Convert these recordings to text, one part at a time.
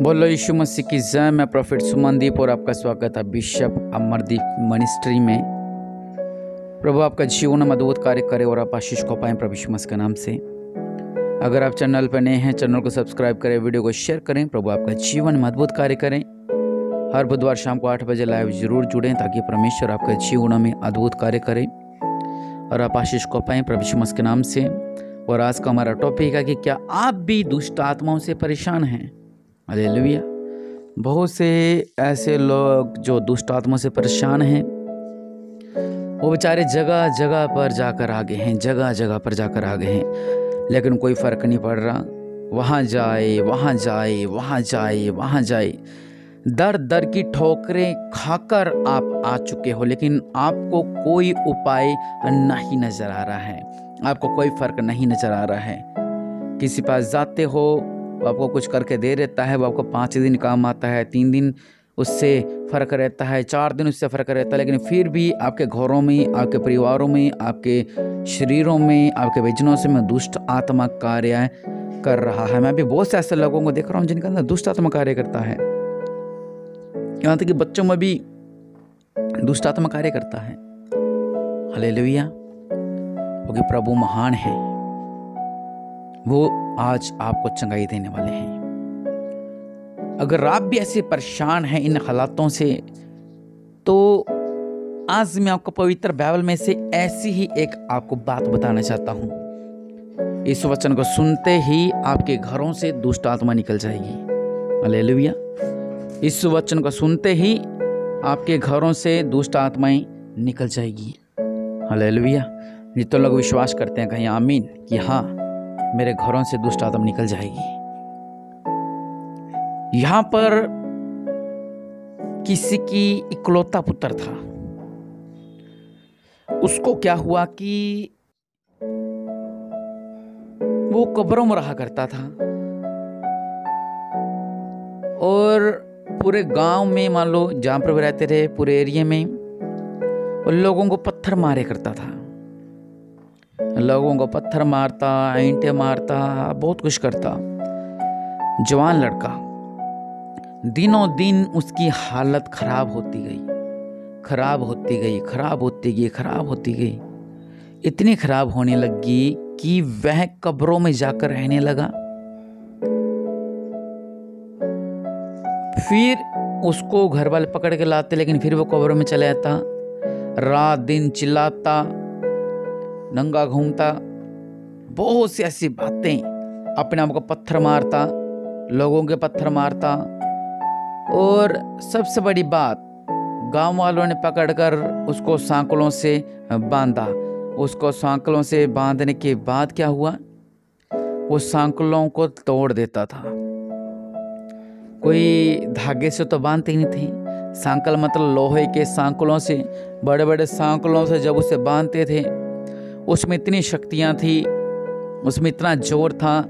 बोलो यीशु मसीह की जय। मैं प्रोफेट सुमनदीप और आपका स्वागत है बिशप अमरदीप मिनिस्ट्री में। प्रभु आपका जीवन में अद्भुत कार्य करे और आप आशीष को पाएं प्रभु यीशु मसीह के नाम से। अगर आप चैनल पर नए हैं, चैनल को सब्सक्राइब करें, वीडियो को शेयर करें। प्रभु आपका जीवन में अद्भुत कार्य करें। हर बुधवार शाम को 8 बजे लाइव जरूर जुड़ें ताकि परमेश्वर आपके जीवन में अद्भुत कार्य करें और आप आशीष को पाएं प्रभु यीशु मसीह के नाम से। और आज का हमारा टॉपिक है कि क्या आप भी दुष्ट आत्माओं से परेशान हैं। हालेलुया। बहुत से ऐसे लोग जो दुष्ट आत्मा से परेशान हैं, वो बेचारे जगह जगह पर जाकर आगे हैं, जगह जगह पर जाकर आगे हैं, लेकिन कोई फर्क नहीं पड़ रहा। वहाँ जाए, वहाँ जाए, वहाँ जाए, वहाँ जाए, दर दर की ठोकरें खाकर आप आ चुके हो, लेकिन आपको कोई उपाय नहीं नजर आ रहा है, आपको कोई फर्क नहीं नजर आ रहा है। किसी पास जाते हो, वो आपको कुछ करके दे रहता है, वो आपको 5 दिन काम आता है, 3 दिन उससे फ़र्क रहता है, 4 दिन उससे फ़र्क रहता है, लेकिन फिर भी आपके घरों में, आपके परिवारों में, आपके शरीरों में, आपके बिजनेस में दुष्ट आत्मा कार्य कर रहा है। मैं भी बहुत से ऐसे लोगों को देख रहा हूँ जिनके अंदर दुष्ट आत्मा कार्य करता है। यहाँ तक कि बच्चों में भी दुष्ट आत्मा कार्य करता है। हालेलुया। क्योंकि प्रभु महान है, वो आज आपको चंगाई देने वाले हैं। अगर आप भी ऐसे परेशान हैं इन हालातों से, तो आज मैं आपको पवित्र बाइबल में से ऐसी ही एक आपको बात बताना चाहता हूं। इस वचन को सुनते ही आपके घरों से दुष्ट आत्मा निकल जाएगी। हालेलुया। इस वचन को सुनते ही आपके घरों से दुष्ट आत्माएं निकल जाएगी। हालेलुया। जितने लोग विश्वास करते हैं कहीं आमीन कि हाँ, मेरे घरों से दुष्ट आत्मा निकल जाएगी। यहां पर किसी की इकलौता पुत्र था। उसको क्या हुआ कि वो कब्रों में रहा करता था और पूरे गांव में, मान लो जहां पर रहते थे, पूरे एरिया में वो लोगों को पत्थर मारे करता था। लोगों को पत्थर मारता, ईंटें मारता, बहुत कुछ करता। जवान लड़का, दिनों दिन उसकी हालत खराब होती गई, खराब होती गई, खराब होती गई, खराब होती गई। इतनी खराब होने लगी कि वह कब्रों में जाकर रहने लगा। फिर उसको घर वाले पकड़ के लाते, लेकिन फिर वो कब्रों में चले जाता। रात दिन चिल्लाता, नंगा घूमता, बहुत सी ऐसी बातें, अपने आप को पत्थर मारता, लोगों के पत्थर मारता। और सबसे बड़ी बात, गांव वालों ने पकड़कर उसको सांकलों से बांधा। उसको सांकलों से बांधने के बाद क्या हुआ, वो सांकलों को तोड़ देता था। कोई धागे से तो बांधते ही नहीं थे। सांकल मतलब लोहे के सांकलों से, बड़े बड़े सांकलों से जब उसे बांधते थे, उसमें इतनी शक्तियां थी, उसमें इतना जोर था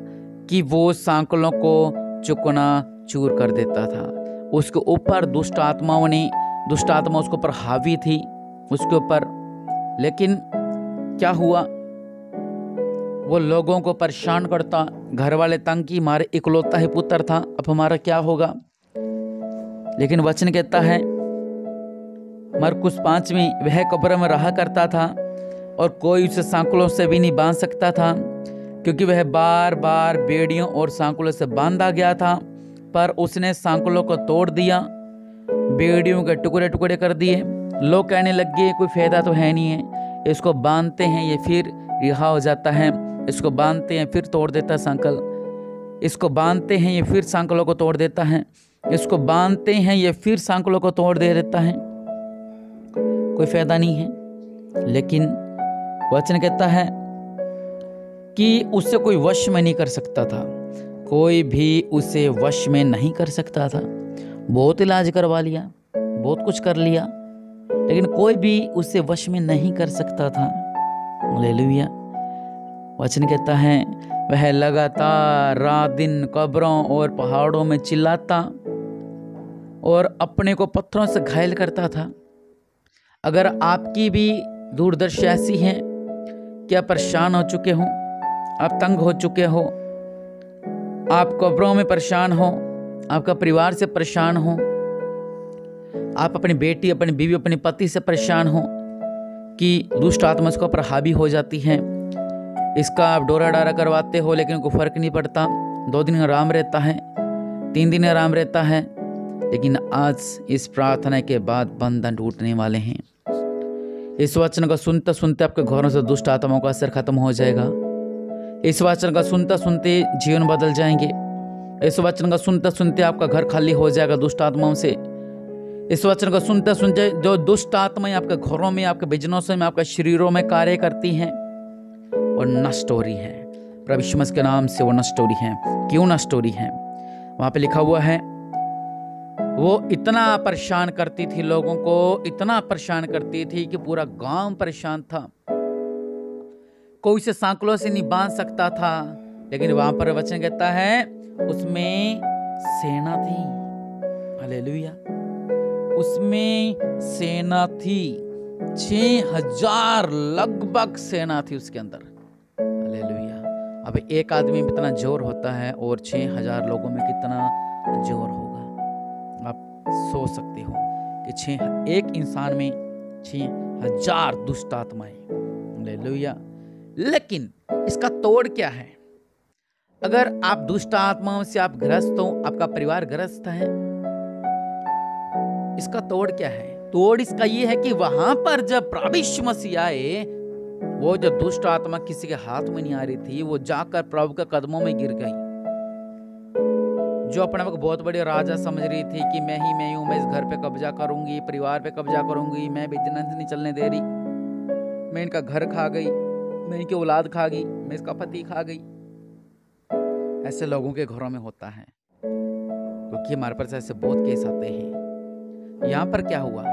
कि वो सांकलों को चुकना चूर कर देता था। उसके ऊपर दुष्ट आत्मा उसके ऊपर हावी थी, उसके ऊपर। लेकिन क्या हुआ, वो लोगों को परेशान करता। घर वाले तंग की मारे, इकलौता ही पुत्र था, अब हमारा क्या होगा। लेकिन वचन कहता है मरकुस 5 में, वह कब्र में रहा करता था और कोई उसे सांकलों से भी नहीं बांध सकता था, क्योंकि वह बार बार बेड़ियों और सांकलों से बांधा गया था। पर उसने सांकलों को तोड़ दिया, बेड़ियों के टुकड़े टुकड़े कर दिए। लोग कहने लगे कोई फायदा तो है नहीं है, इसको बांधते हैं ये फिर रिहा हो जाता है, इसको बांधते हैं फिर तोड़ देता है सांकल, इसको बांधते हैं ये फिर सांकलों को तोड़ देता है, इसको बांधते हैं ये फिर सांकलों को तोड़ दे देता है, कोई फायदा नहीं है। लेकिन वचन कहता है कि उससे कोई वश में नहीं कर सकता था, कोई भी उसे वश में नहीं कर सकता था। बहुत इलाज करवा लिया, बहुत कुछ कर लिया, लेकिन कोई भी उसे वश में नहीं कर सकता था। हालेलुया। वचन कहता है वह लगातार रात दिन कब्रों और पहाड़ों में चिल्लाता और अपने को पत्थरों से घायल करता था। अगर आपकी भी दूरदर्शी ऐसी है, क्या परेशान हो चुके हो, आप तंग हो चुके हो, आप कब्रों में परेशान हो, आपका परिवार से परेशान हो, आप अपनी बेटी, अपनी बीवी, अपने पति से परेशान हो कि दुष्ट आत्मा इसके ऊपर हावी हो जाती है, इसका आप डोरा डारा करवाते हो लेकिन कोई फर्क नहीं पड़ता, 2 दिन आराम रहता है, 3 दिन आराम रहता है, लेकिन आज इस प्रार्थना के बाद बंधन टूटने वाले हैं। इस वचन को सुनते सुनते आपके घरों से दुष्ट आत्माओं का असर खत्म हो जाएगा। इस वचन का सुनते सुनते जीवन बदल जाएंगे। इस वचन का सुनते सुनते आपका घर खाली हो जाएगा दुष्ट आत्माओं से। इस वचन को सुनते सुनते जो दुष्ट आत्माएं आपके घरों में, आपके बिजनेसों में, आपके शरीरों में कार्य करती हैं, वो नष्ट हो रही है। प्रभु यीशु मसीह के नाम से वो नष्ट हो रही है। क्यों नष्ट हो रही है? वहां पे लिखा हुआ है, वो इतना परेशान करती थी लोगों को, इतना परेशान करती थी कि पूरा गांव परेशान था। कोई से सांकलों से नहीं बांध सकता था, लेकिन वहां पर वचन कहता है उसमें सेना थी। हालेलुया। उसमें सेना थी, 6000 लगभग सेना थी उसके अंदर। हालेलुया। अब एक आदमी में इतना जोर होता है और 6000 लोगों में कितना जोर होगा। आप सोच सकते हो कि एक इंसान में 6000 दुष्ट आत्माएं। हालेलुया। लेकिन इसका तोड़ क्या है? अगर आप दुष्ट आत्माओं से आप ग्रस्त हो, आपका परिवार ग्रस्त है, इसका तोड़ क्या है? तोड़ इसका ये है कि वहां पर जब प्रभु यीशु मसीह आए, वो जो दुष्ट आत्मा किसी के हाथ में नहीं आ रही थी, वो जाकर प्रभु के कदमों में गिर गई। जो अपने आप को बहुत बड़े राजा समझ रही थी कि मैं ही हूं, मैं इस घर पे कब्जा करूंगी, परिवार पे कब्जा करूंगी, मैं बिजनेस नहीं चलने दे रही, मैं इनका घर खा गई, मैं इनकी औलाद खा गई, मैं इसका पति खा गई। ऐसे लोगों के घरों में होता है, क्योंकि हमारे पास ऐसे बहुत केस आते हैं। यहाँ पर क्या हुआ?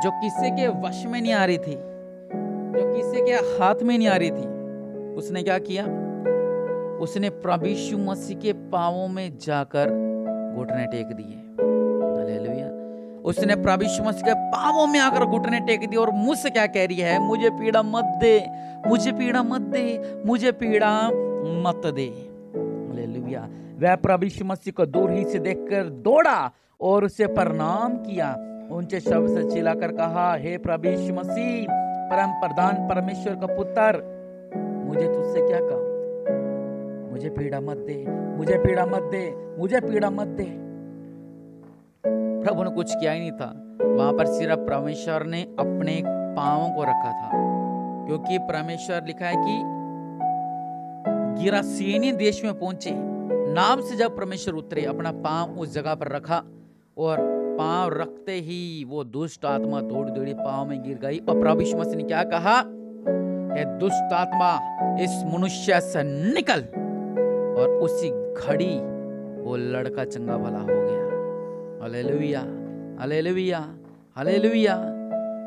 जो किसी के वश में नहीं आ रही थी, जो किसी के हाथ में नहीं आ रही थी, उसने क्या किया? उसने प्रभु यीशु मसीह के पांवों में जाकर घुटने टेक दिए। हालेलुया। उसने प्रभु यीशु मसीह के पांवों में आकर घुटने टेक दिए और मुझसे क्या कह रही है? मुझे पीड़ा मत दे, मुझे पीड़ा मत दे, मुझे पीड़ा मत दे। हालेलुया। वह प्रभु यीशु मसीह को दूर ही से देखकर दौड़ा और उसे प्रणाम किया, ऊंचे शब्द से चिल्लाकर कहा, हे प्रभु यीशु मसीह, परम प्रधान परमेश्वर का पुत्र, मुझे तुझसे क्या कहा? मुझे पीड़ा मत दे, मुझे पीड़ा मत दे, मुझे पीड़ा मत दे। प्रभु ने कुछ किया ही नहीं था, वहां पर सिर्फ परमेश्वर ने अपने पांवों को रखा था, क्योंकि परमेश्वर लिखा है कि गिरासेनी देश में पहुंचे, नाव से जब परमेश्वर उतरे, अपना पांव उस जगह पर रखा और पांव रखते ही वो दुष्ट आत्मा दौड़ी दौड़ी पांव में गिर गई। और प्रभु यीशु मसीह ने क्या कहा? हे दुष्ट आत्मा, इस मनुष्य से निकल। और उसी घड़ी वो लड़का चंगा भला हो गया। Hallelujah, hallelujah, hallelujah.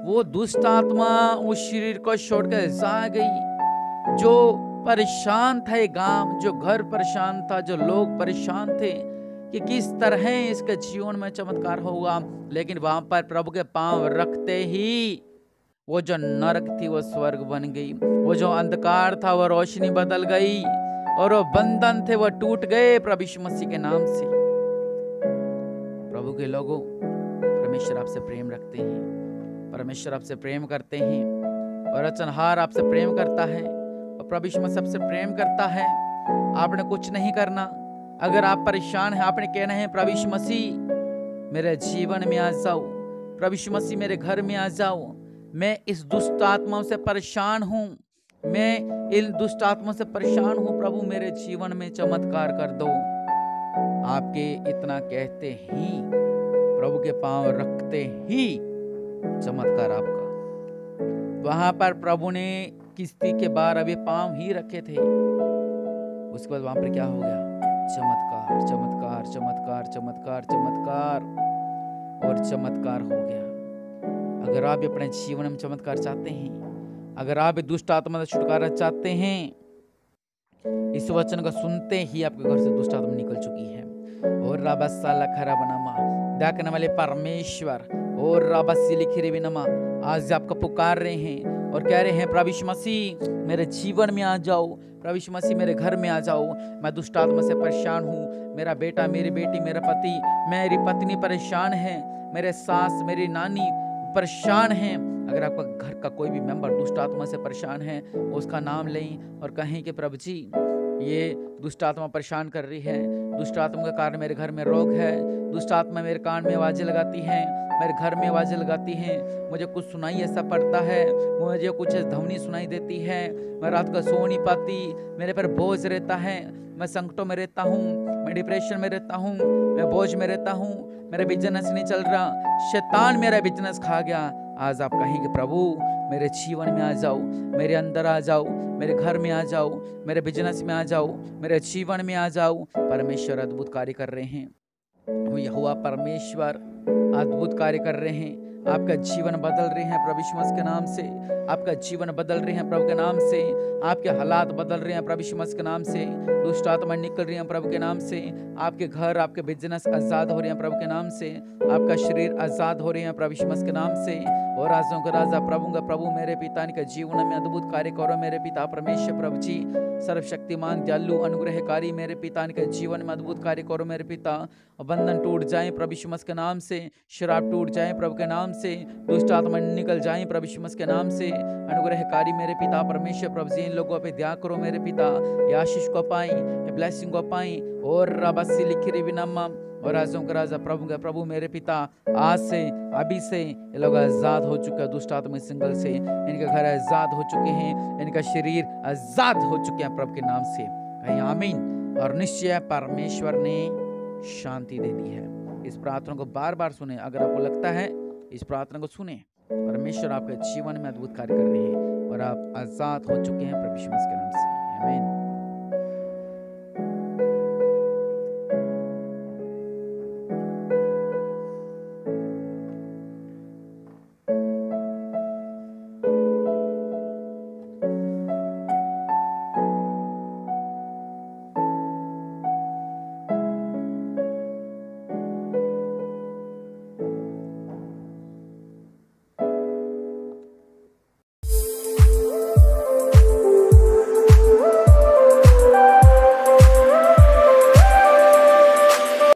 वो दुष्ट आत्मा उस शरीर को छोड़कर जा गई। जो परेशान था ये गांव, जो घर परेशान था, जो लोग परेशान थे कि किस तरह इसके जीवन में चमत्कार होगा, लेकिन वहां पर प्रभु के पांव रखते ही वो जो नरक थी वो स्वर्ग बन गई, वो जो अंधकार था वो रोशनी बदल गई, और वो बंधन थे वो टूट गए प्रभु यीशु मसीह के नाम से। प्रभु के लोगों, परमेश्वर आपसे प्रेम रखते हैं, परमेश्वर आपसे प्रेम करते हैं, और रचनहार आपसे प्रेम करता है, और प्रभु यीशु मसीह सबसे प्रेम करता है। आपने कुछ नहीं करना। अगर आप परेशान हैं, आपने कहना है, प्रभु यीशु मसीह मेरे जीवन में आ जाओ, प्रभु यीशु मसीह मेरे घर में आ जाओ, मैं इस दुष्ट आत्माओं से परेशान हूँ, मैं इन दुष्ट आत्माओं से परेशान हूँ, प्रभु मेरे जीवन में चमत्कार कर दो। आपके इतना कहते ही, प्रभु के पांव रखते ही चमत्कार आपका। वहां पर प्रभु ने किस्ती के 12 पांव ही रखे थे, उसके बाद वहां पर क्या हो गया? चमत्कार, चमत्कार, चमत्कार, चमत्कार, चमत्कार और चमत्कार हो गया। अगर आप अपने जीवन में चमत्कार चाहते हैं, अगर आप दुष्ट आत्मा से छुटकारा चाहते हैं, इस वचन को सुनते ही आपके घर से दुष्ट आत्मा निकल चुकी है। और राबासाला खराबनमा देखने वाले परमेश्वर और राबासी लिखिरे बिनमा आज आपको पुकार रहे हैं और कह रहे हैं प्रभु यीशु मसीह मेरे जीवन में आ जाओ, प्रभु यीशु मसीह मेरे घर में आ जाओ। मैं दुष्ट आत्मा से परेशान हूँ, मेरा बेटा, मेरी बेटी, मेरा पति, मेरी पत्नी परेशान है, मेरे सास, मेरी नानी परेशान हैं। अगर आपका घर का कोई भी मेंबर दुष्ट आत्मा से परेशान है, उसका नाम लें और कहें कि प्रभु जी ये दुष्ट आत्मा परेशान कर रही है, दुष्ट आत्मा के कारण मेरे घर में रोग है, दुष्ट आत्मा मेरे कान में आवाज़ें लगाती हैं, मेरे घर में आवाज़ें लगाती हैं, मुझे कुछ सुनाई ऐसा पड़ता है, मुझे कुछ ध्वनि सुनाई देती है, मैं रात को सो नहीं पाती, मेरे पर बोझ रहता है, मैं संकटों में रहता हूँ, मैं डिप्रेशन में रहता हूँ, मैं बोझ में रहता हूँ, मेरा बिजनेस नहीं चल रहा, शैतान मेरा बिजनेस खा गया। आज आप कहेंगे प्रभु मेरे जीवन में आ जाओ, मेरे अंदर आ जाओ, मेरे घर में आ जाओ, मेरे बिजनेस में आ जाओ, मेरे जीवन में आ जाओ। परमेश्वर अद्भुत कार्य कर रहे हैं, यहोवा परमेश्वर अद्भुत कार्य कर रहे हैं, आपका जीवन बदल रहे हैं प्रभु यीशु मसीह के नाम से, आपका जीवन बदल रहे हैं प्रभु के नाम से, आपके हालात बदल रहे हैं प्रभु यीशु मसीह के नाम से, दुष्ट आत्मा निकल रही हैं प्रभु के नाम से, आपके घर, आपके बिजनेस आजाद हो रहे हैं प्रभु के नाम से, आपका शरीर आजाद हो रहे हैं प्रभु यीशु मसीह के नाम से। और राजों का राजा, प्रभु का प्रभु, मेरे पिता के जीवन में अद्भुत कार्य करो मेरे पिता परमेश्वर प्रभु जी, सर्वशक्तिमान दयालु अनुग्रहकारी मेरे पिता के जीवन में अद्भुत कार्य करो मेरे पिता। बंधन टूट जाए प्रभु यीशु मसीह के नाम से, शराब टूट जाए प्रभु के नाम से, दुष्ट आत्मा निकल जाए प्रभु यीशु मसीह के नाम से। अनुग्रहकारी मेरे पिता परमेश्वर प्रभु जी, इन लोगों पे दया करो मेरे पिता, ये आशीष को पाई, ये ब्लेसिंग को पाई। और रबसी लिखी विनम्मा, और राजों का राजा प्रभु का प्रभु मेरे पिता, आज से अभी से ये लोग आजाद हो चुके हैं दुष्ट आत्मा सिंगल से, इनके घर आजाद हो चुके हैं, इनका शरीर आजाद हो चुके हैं प्रभु के नाम से। कहीं आमीन। और निश्चय परमेश्वर ने शांति दे दी है। इस प्रार्थना को बार बार सुने, अगर आपको लगता है इस प्रार्थना को सुने, परमेश्वर आपके जीवन में अद्भुत कार्य कर रहे हैं और आप आजाद हो चुके हैं प्रभु यीशु मसीह के नाम से। आमीन।